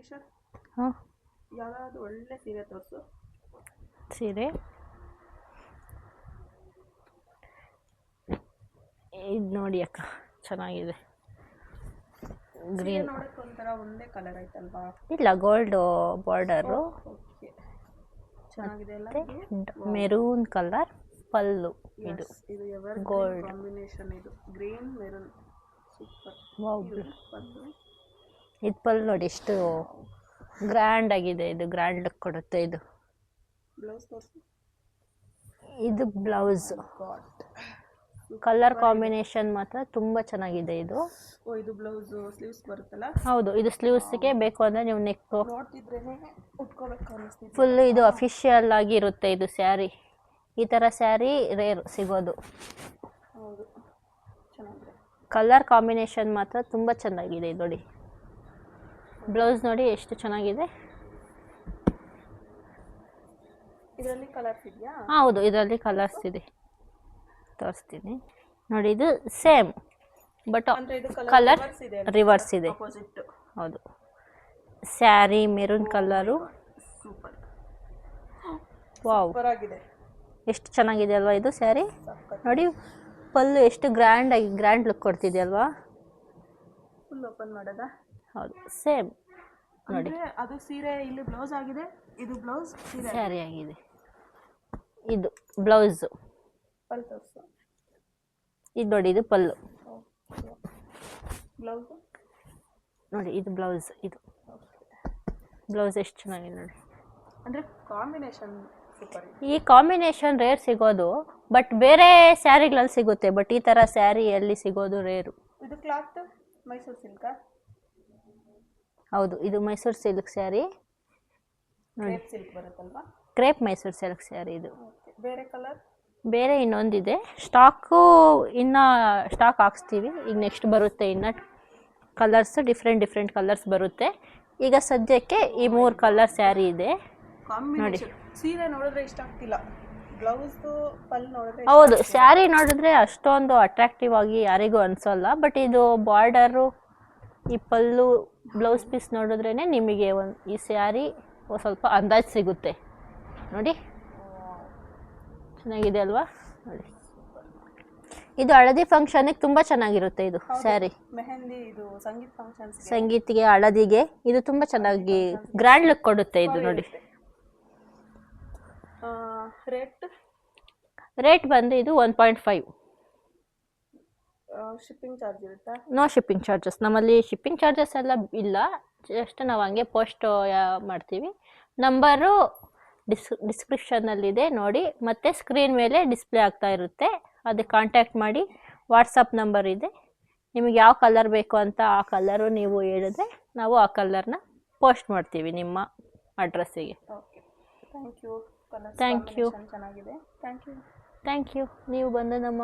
ಕಿಶೋರ್ ಹಾಂ ಯಾವ್ದಾದ್ರು ಒಳ್ಳೆ ಸೀರೆ ತೋರಿಸು. ಸೀರೆ ಇದು ನೋಡಿ ಅಕ್ಕ, ಚೆನ್ನಾಗಿದೆ. ಗ್ರೀನ್ ನೋಡಕ್ಕೆ ಒಂಥರ ಒಂದೇ ಕಲರ್ ಐತಲ್ವಾ? ಇಲ್ಲ, ಗೋಲ್ಡ್ ಬಾರ್ಡರು, ಓಕೆ, ಚೆನ್ನಾಗಿದೆ ಅಲ್ಲ. ಮೆರೂನ್ ಕಲರ್ ಪಲ್ಲು. ಇದು ಇದು ಎವರ್ ಗೋಲ್ಡ್ ಕಾಂಬಿನೇಷನ್. ಇದು ಗ್ರೀನ್ ಮೆರೂನ್ ಸೂಪರ್. ಇದು ಪಲ್ಲು ನೋಡಿ ಎಷ್ಟು ಗ್ರ್ಯಾಂಡ್ ಆಗಿದೆ. ಇದು ಗ್ರ್ಯಾಂಡ್ ಲುಕ್ ಕೊಡುತ್ತೆ. ಇದು ಬ್ಲೌಸ್ ತೋರಿಸು. ಇದು ಬ್ಲೌಸ್. ಕಲರ್ ಕಾಂಬಿನೇಷನ್ ಮಾತ್ರ ತುಂಬ ಚೆನ್ನಾಗಿದೆ. ಇದು ಇದು ಬ್ಲೌಸ್ ಸ್ಲೀವ್ಸ್ ಬರುತ್ತಲ್ಲ? ಹೌದು, ಇದು ಸ್ಲೀವ್ಸ್ಗೆ ಬೇಕು ಅಂದರೆ ನೀವು ನೆಕ್ ನೋಡ್ತಿದ್ರೇನೆ ಉಟ್ಕೋಬೇಕು ಅನ್ನಿಸ್ತಿದೆ. ಫುಲ್ ಇದು ಅಫಿಷಿಯಲ್ ಆಗಿ ಇರುತ್ತೆ. ಇದು ಸ್ಯಾರಿ, ಈ ಥರ ಸ್ಯಾರಿ ರೇರ್ ಸಿಗೋದು. ಹೌದು, ಚೆನ್ನಾಗಿದೆ. ಕಲರ್ ಕಾಂಬಿನೇಷನ್ ಮಾತ್ರ ತುಂಬ ಚೆನ್ನಾಗಿದೆ. ಇದು ನೋಡಿ, ಬ್ಲೌಸ್ ನೋಡಿ ಎಷ್ಟು ಚೆನ್ನಾಗಿದೆ. ಇದರಲ್ಲಿ ಕಲರ್ಸ್ ಇದೆಯಾ? ಹೌದು, ಇದರಲ್ಲಿ ಕಲರ್ಸ್ ಇದೆ, ತೋರಿಸ್ತೀನಿ ನೋಡಿ. ಇದು ಸೇಮ್ ಬಟ್ ಕಲರ್ ರಿವರ್ಸ್ ಇದೆ. ಹೌದು, sari maroon colour. Super, wow, ಎಷ್ಟು ಚೆನ್ನಾಗಿದೆ ಅಲ್ವಾ ಇದು ಸ್ಯಾರಿ. ನೋಡಿ ಪಲ್ಲು ಎಷ್ಟು ಗ್ರ್ಯಾಂಡ್ ಲುಕ್ ಕೊಡ್ತಿದೆ ಅಲ್ವಾ. ಫುಲ್ ಓಪನ್ ಮಾಡೋದಾ? ಹೌದು, ಸೇಮ್ ನೋಡಿ. ಅದು ಸೀರೆ ಇಲ್ಲಿ ಬ್ಲೌಸ್ ಆಗಿದೆ, ಇದು ಬ್ಲೌಸ್ ಸ್ಯಾರಿ ಆಗಿದೆ. ಇದು ಬ್ಲೌಸ್. ಪಲ್ಲು ತೋರಿಸು. ಇದು ನೋಡಿ, ಇದು ಪಲ್ಲು. ಬ್ಲೌಸ್ ನೋಡಿ, ಇದು ಬ್ಲೌಸ್. ಇದು ಬ್ಲೌಸ್ ಎಷ್ಟು ಚೆನ್ನಾಗಿದೆ ನೋಡಿ. ಅಂದರೆ ಕಾಂಬಿನೇಷನ್ ಸೂಪರ್. ಈ ಕಾಂಬಿನೇಷನ್ ರೇರ್ ಸಿಗೋದು, ಬಟ್ ಬೇರೆ ಸ್ಯಾರಿಗಳಲ್ಲಿ ಸಿಗುತ್ತೆ. ಬಟ್ ಈ ಥರ ಸ್ಯಾರಿ ಎಲ್ಲಿ ಸಿಗೋದು ರೇರು. ಇದು ಕ್ಲಾತ್ ಮೈಸೂರು ಸಿಲ್ಕಾ? ಹೌದು, ಇದು ಮೈಸೂರು ಸಿಲ್ಕ್ ಸ್ಯಾರಿ ನೋಡಿ. ಸಿಲ್ಕ್ ಬರುತ್ತಲ್ವಾ? ಕ್ರೇಪ್ ಮೈಸೂರು ಸಿಲ್ಕ್ ಸ್ಯಾರಿ ಇದು. ಬೇರೆ ಕಲರ್? ಬೇರೆ ಇನ್ನೊಂದಿದೆ ಸ್ಟಾಕು, ಇನ್ನು ಸ್ಟಾಕ್ ಹಾಕ್ಸ್ತೀವಿ. ಈಗ ನೆಕ್ಸ್ಟ್ ಬರುತ್ತೆ ಇನ್ನು ಕಲರ್ಸ್, ಡಿಫ್ರೆಂಟ್ ಕಲರ್ಸ್ ಬರುತ್ತೆ. ಈಗ ಸದ್ಯಕ್ಕೆ ಈ 3 ಕಲರ್ ಸ್ಯಾರಿ ಇದೆ ನೋಡಿ. ಸೀರೆ ನೋಡಿದ್ರೆ ಇಷ್ಟ ಆಗ್ತಿಲ್ಲ, ಬ್ಲೌಸ್ ಪಲ್ಲು ನೋಡಿದ್ರೆ. ಹೌದು, ಸ್ಯಾರಿ ನೋಡಿದ್ರೆ ಅಷ್ಟೊಂದು ಅಟ್ರಾಕ್ಟಿವ್ ಆಗಿ ಯಾರಿಗೂ ಅನಿಸೋಲ್ಲ. ಬಟ್ ಇದು ಬಾರ್ಡರು, ಈ ಪಲ್ಲು, ಬ್ಲೌಸ್ ಪೀಸ್ ನೋಡಿದ್ರೇ ನಿಮಗೆ ಈ ಸ್ಯಾರಿ ಸ್ವಲ್ಪ ಅಂದಾಜು ಸಿಗುತ್ತೆ ನೋಡಿ. ಚೆನ್ನಾಗಿದೆ ಅಲ್ವಾ ನೋಡಿ. ಇದು ಹಳದಿ ಫಂಕ್ಷನ್ಗೆ ತುಂಬ ಚೆನ್ನಾಗಿರುತ್ತೆ ಇದು ಸ್ಯಾರಿ. ಮೆಹಂದಿ, ಇದು ಸಂಗೀತ ಫಂಕ್ಷನ್, ಸಂಗೀತಿಗೆ, ಹಳದಿಗೆ ಇದು ತುಂಬ ಚೆನ್ನಾಗಿ ಗ್ರ್ಯಾಂಡ್ ಲುಕ್ ಕೊಡುತ್ತೆ ಇದು ನೋಡಿ. ರೇಟ್ ಬಂದು ಇದು 1.5. ಶಿಪ್ಪಿಂಗ್ ಚಾರ್ಜ್ ಇರುತ್ತಾ? No shipping charges. ನಮ್ಮಲ್ಲಿ ಶಿಪ್ಪಿಂಗ್ ಚಾರ್ಜಸ್ ಎಲ್ಲ ಇಲ್ಲ, ಜಸ್ಟ್ ನಾವು ಹಂಗೆ ಪೋಸ್ಟ್ ಮಾಡ್ತೀವಿ. ನಂಬರು ಡಿಸ್ಕ್ರಿಪ್ಷನ್ನಲ್ಲಿದೆ ನೋಡಿ, ಮತ್ತು ಸ್ಕ್ರೀನ್ ಮೇಲೆ ಡಿಸ್ಪ್ಲೇ ಆಗ್ತಾ ಇರುತ್ತೆ, ಅದಕ್ಕೆ ಕಾಂಟ್ಯಾಕ್ಟ್ ಮಾಡಿ. ವಾಟ್ಸಪ್ ನಂಬರ್ ಇದೆ. ನಿಮಗೆ ಯಾವ ಕಲರ್ ಬೇಕು ಅಂತ ಆ ಕಲರು ನೀವು ಹೇಳಿದ್ರೆ ನಾವು ಆ ಕಲರ್ನ ಪೋಸ್ಟ್ ಮಾಡ್ತೀವಿ ನಿಮ್ಮ ಅಡ್ರೆಸ್ಸಿಗೆ. Thank you. Thank you. ಚೆನ್ನಾಗಿದೆ. Thank you. ನೀವು ಬಂದು ನಮ್ಮ